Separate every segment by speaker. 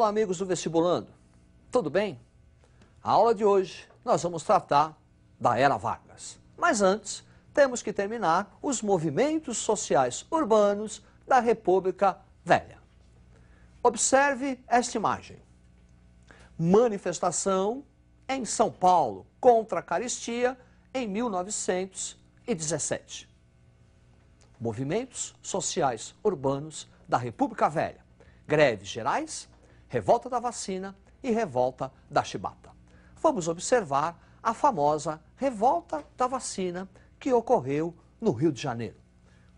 Speaker 1: Olá, amigos do Vestibulando. Tudo bem? A aula de hoje nós vamos tratar da Era Vargas. Mas antes, temos que terminar os movimentos sociais urbanos da República Velha. Observe esta imagem. Manifestação em São Paulo contra a carestia em 1917. Movimentos sociais urbanos da República Velha. Greves gerais, revolta da vacina e revolta da chibata. Vamos observar a famosa revolta da vacina que ocorreu no Rio de Janeiro.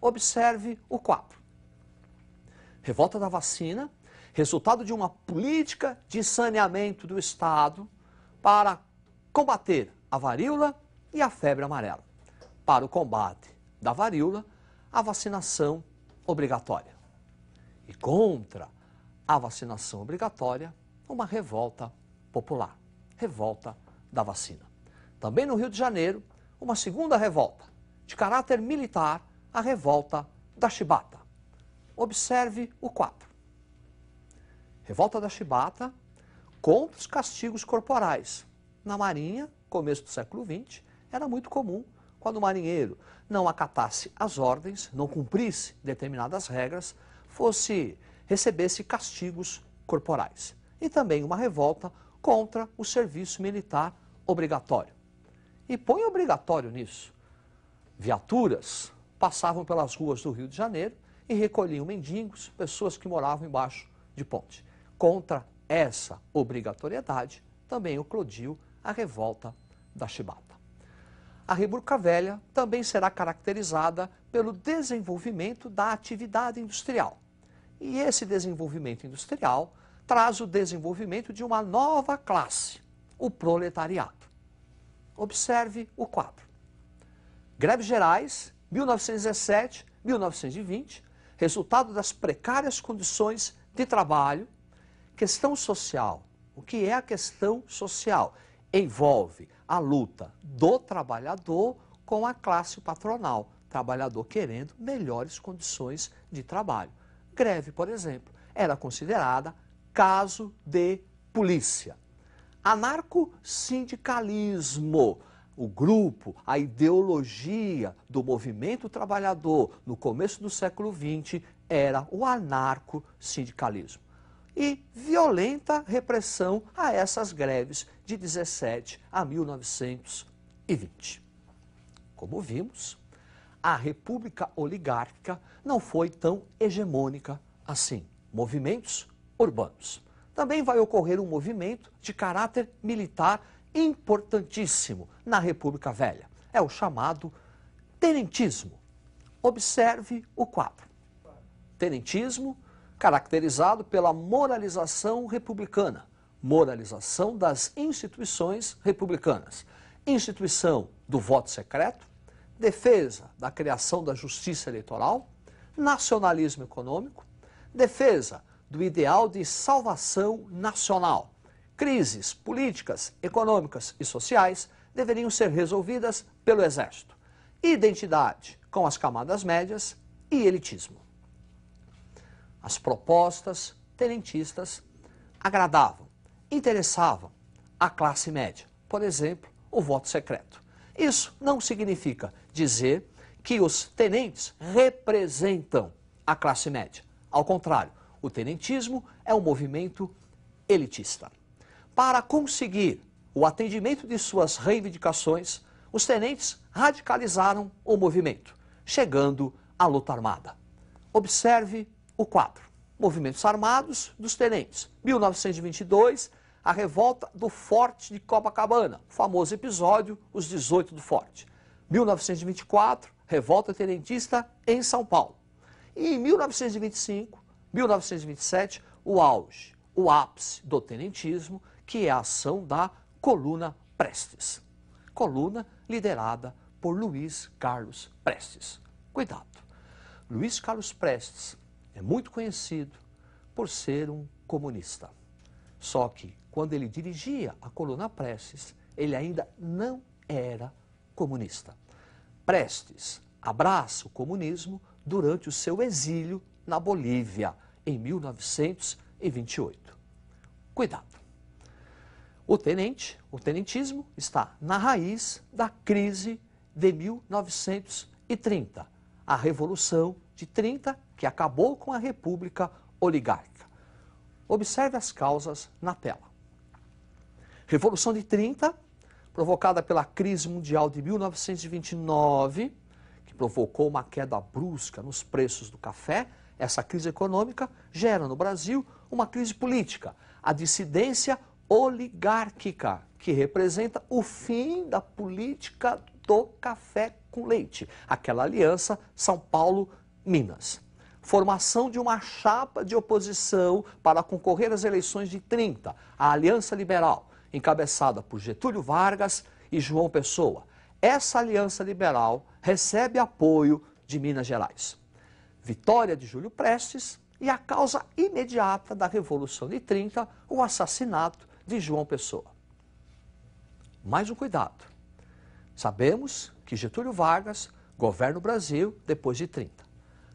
Speaker 1: Observe o quadro. Revolta da vacina, resultado de uma política de saneamento do Estado para combater a varíola e a febre amarela. Para o combate da varíola, a vacinação obrigatória. E contra a vacinação obrigatória, uma revolta popular, revolta da vacina. Também no Rio de Janeiro, uma segunda revolta, de caráter militar, a revolta da chibata. Observe o quadro. Revolta da chibata contra os castigos corporais. Na Marinha, começo do século XX, era muito comum, quando o marinheiro não acatasse as ordens, não cumprisse determinadas regras, recebesse castigos corporais. E também uma revolta contra o serviço militar obrigatório. E põe obrigatório nisso. Viaturas passavam pelas ruas do Rio de Janeiro e recolhiam mendigos, pessoas que moravam embaixo de ponte. Contra essa obrigatoriedade, também eclodiu a revolta da chibata. A República Velha também será caracterizada pelo desenvolvimento da atividade industrial. E esse desenvolvimento industrial traz o desenvolvimento de uma nova classe, o proletariado. Observe o quadro. Greves gerais, 1917, 1920, resultado das precárias condições de trabalho. Questão social. O que é a questão social? Envolve a luta do trabalhador com a classe patronal, trabalhador querendo melhores condições de trabalho. Greve, por exemplo, era considerada caso de polícia. Anarco-sindicalismo, o grupo, a ideologia do movimento trabalhador no começo do século XX era o anarco-sindicalismo. E violenta repressão a essas greves de 17 a 1920. Como vimos, a República Oligárquica não foi tão hegemônica assim. Movimentos urbanos. Também vai ocorrer um movimento de caráter militar importantíssimo na República Velha. É o chamado tenentismo. Observe o quadro. Tenentismo caracterizado pela moralização republicana, moralização das instituições republicanas, instituição do voto secreto, defesa da criação da justiça eleitoral, nacionalismo econômico, defesa do ideal de salvação nacional. Crises políticas, econômicas e sociais deveriam ser resolvidas pelo Exército. Identidade com as camadas médias e elitismo. As propostas tenentistas agradavam, interessavam a classe média. Por exemplo, o voto secreto. Isso não significa dizer que os tenentes representam a classe média. Ao contrário, o tenentismo é um movimento elitista. Para conseguir o atendimento de suas reivindicações, os tenentes radicalizaram o movimento, chegando à luta armada. Observe o quadro. Movimentos armados dos tenentes. 1922, a revolta do Forte de Copacabana, o famoso episódio, os 18 do Forte. 1924, revolta tenentista em São Paulo. E em 1925, 1927, o auge, o ápice do tenentismo, que é a ação da Coluna Prestes. Coluna liderada por Luiz Carlos Prestes. Cuidado, Luiz Carlos Prestes é muito conhecido por ser um comunista. Só que, quando ele dirigia a Coluna Prestes, ele ainda não era comunista. Prestes abraça o comunismo durante o seu exílio na Bolívia, em 1928. cuidado. O tenentismo está na raiz da crise de 1930, a Revolução de 30, que acabou com a República Oligárquica. Observe as causas na tela. Revolução de 30, provocada pela crise mundial de 1929, que provocou uma queda brusca nos preços do café. Essa crise econômica gera no Brasil uma crise política, a dissidência oligárquica, que representa o fim da política do café com leite, aquela aliança São Paulo-Minas. Formação de uma chapa de oposição para concorrer às eleições de 30, a Aliança Liberal, encabeçada por Getúlio Vargas e João Pessoa. Essa aliança liberal recebe apoio de Minas Gerais. Vitória de Júlio Prestes e a causa imediata da Revolução de 30, o assassinato de João Pessoa. Mais um cuidado. Sabemos que Getúlio Vargas governa o Brasil depois de 30.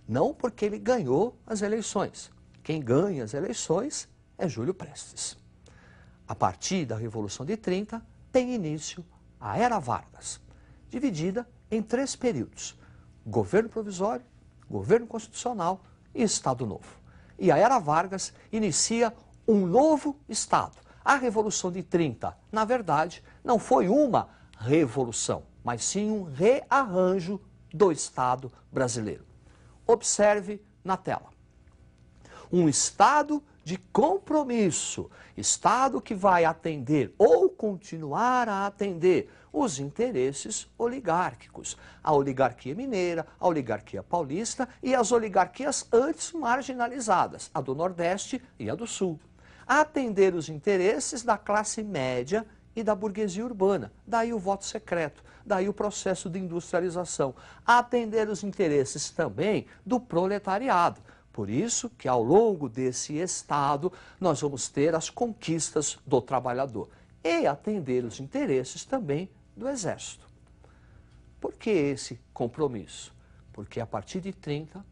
Speaker 1: Não porque ele ganhou as eleições. Quem ganha as eleições é Júlio Prestes. A partir da Revolução de 30, tem início a Era Vargas, dividida em 3 períodos: governo provisório, governo constitucional e Estado Novo. E a Era Vargas inicia um novo Estado. A Revolução de 30, na verdade, não foi uma revolução, mas sim um rearranjo do Estado brasileiro. Observe na tela. Um Estado de compromisso, Estado que vai atender ou continuar a atender os interesses oligárquicos, a oligarquia mineira, a oligarquia paulista e as oligarquias antes marginalizadas, a do Nordeste e a do Sul. A atender os interesses da classe média e da burguesia urbana, daí o voto secreto, daí o processo de industrialização. A atender os interesses também do proletariado. Por isso que ao longo desse Estado nós vamos ter as conquistas do trabalhador e atender os interesses também do Exército. Por que esse compromisso? Porque a partir de 30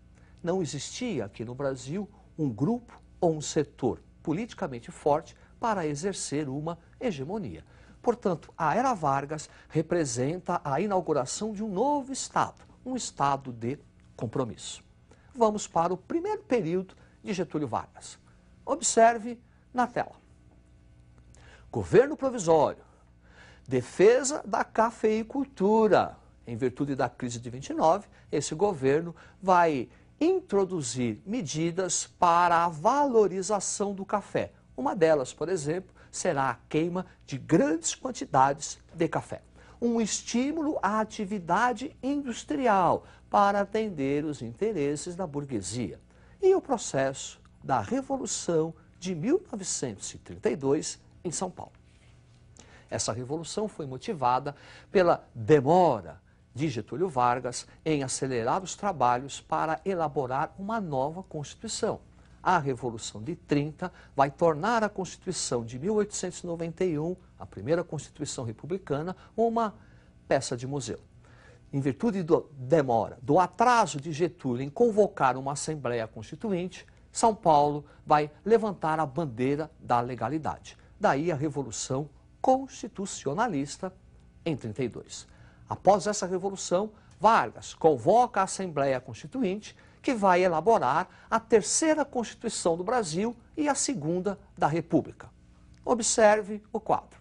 Speaker 1: não existia aqui no Brasil um grupo ou um setor politicamente forte para exercer uma hegemonia. Portanto, a Era Vargas representa a inauguração de um novo Estado, um Estado de compromisso. Vamos para o primeiro período de Getúlio Vargas. Observe na tela. Governo provisório, defesa da cafeicultura. Em virtude da crise de 29, esse governo vai introduzir medidas para a valorização do café. Uma delas, por exemplo, será a queima de grandes quantidades de café. Um estímulo à atividade industrial para atender os interesses da burguesia. E o processo da Revolução de 1932 em São Paulo. Essa revolução foi motivada pela demora de Getúlio Vargas em acelerar os trabalhos para elaborar uma nova Constituição. A Revolução de 30 vai tornar a Constituição de 1891, a primeira Constituição republicana, uma peça de museu. Em virtude da demora, do atraso de Getúlio em convocar uma Assembleia Constituinte, São Paulo vai levantar a bandeira da legalidade. Daí a Revolução Constitucionalista em 32. Após essa revolução, Vargas convoca a Assembleia Constituinte, que vai elaborar a terceira Constituição do Brasil e a segunda da República. Observe o quadro.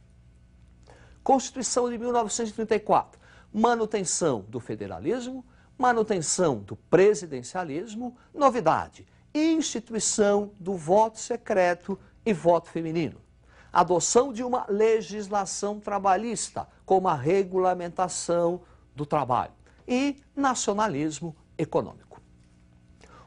Speaker 1: Constituição de 1934, manutenção do federalismo, manutenção do presidencialismo, novidade, instituição do voto secreto e voto feminino. Adoção de uma legislação trabalhista, como a regulamentação do trabalho, e nacionalismo econômico.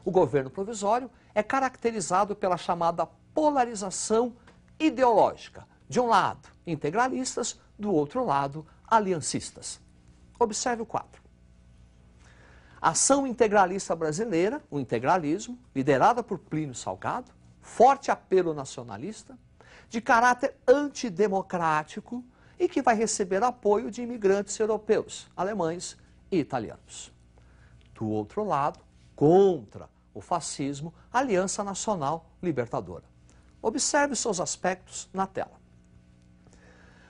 Speaker 1: O governo provisório é caracterizado pela chamada polarização ideológica. De um lado, integralistas, do outro lado, aliancistas. Observe o quadro. Ação integralista brasileira, o integralismo, liderada por Plínio Salgado, forte apelo nacionalista, de caráter antidemocrático e que vai receber apoio de imigrantes europeus, alemães e italianos. Do outro lado, contra o fascismo, Aliança Nacional Libertadora. Observe seus aspectos na tela.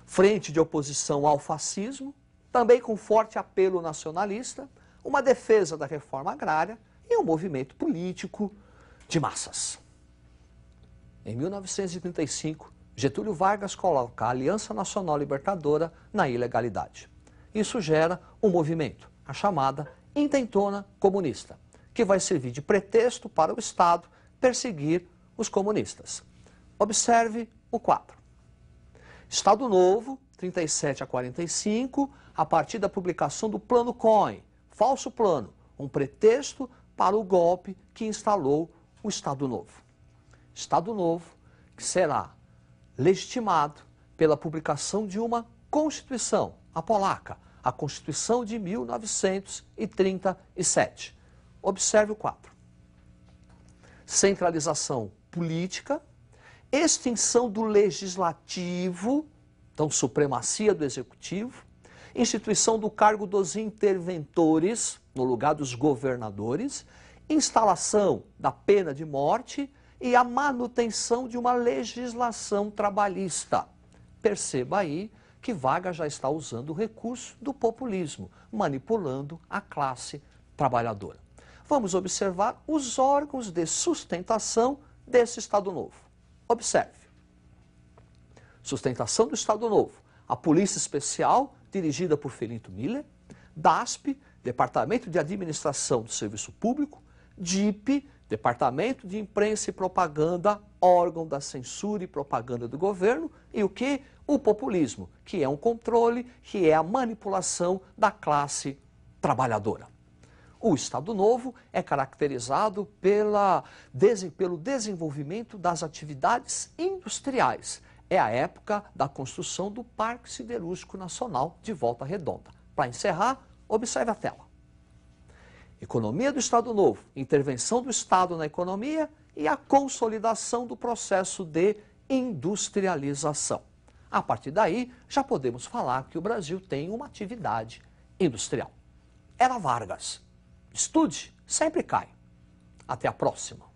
Speaker 1: Frente de oposição ao fascismo, também com forte apelo nacionalista, uma defesa da reforma agrária e um movimento político de massas. Em 1935, Getúlio Vargas coloca a Aliança Nacional Libertadora na ilegalidade. Isso gera um movimento, a chamada Intentona Comunista, que vai servir de pretexto para o Estado perseguir os comunistas. Observe o quadro. Estado Novo, 37 a 45, a partir da publicação do Plano Cohen, falso plano, um pretexto para o golpe que instalou o Estado Novo. Estado Novo que será legitimado pela publicação de uma Constituição, a polaca, a Constituição de 1937. Observe o quadro. Centralização política, extinção do legislativo, então supremacia do executivo, instituição do cargo dos interventores, no lugar dos governadores, instalação da pena de morte e a manutenção de uma legislação trabalhista. Perceba aí que Vargas já está usando o recurso do populismo, manipulando a classe trabalhadora. Vamos observar os órgãos de sustentação desse Estado Novo. Observe. Sustentação do Estado Novo. A Polícia Especial, dirigida por Felito Miller, DASP, Departamento de Administração do Serviço Público, DIP, Departamento de Imprensa e Propaganda, órgão da censura e propaganda do governo, e o que? O populismo, que é um controle, que é a manipulação da classe trabalhadora. O Estado Novo é caracterizado pelo desenvolvimento das atividades industriais. É a época da construção do Parque Siderúrgico Nacional de Volta Redonda. Para encerrar, observe a tela. Economia do Estado Novo, intervenção do Estado na economia e a consolidação do processo de industrialização. A partir daí, já podemos falar que o Brasil tem uma atividade industrial. Era Vargas. Estude, sempre cai. Até a próxima.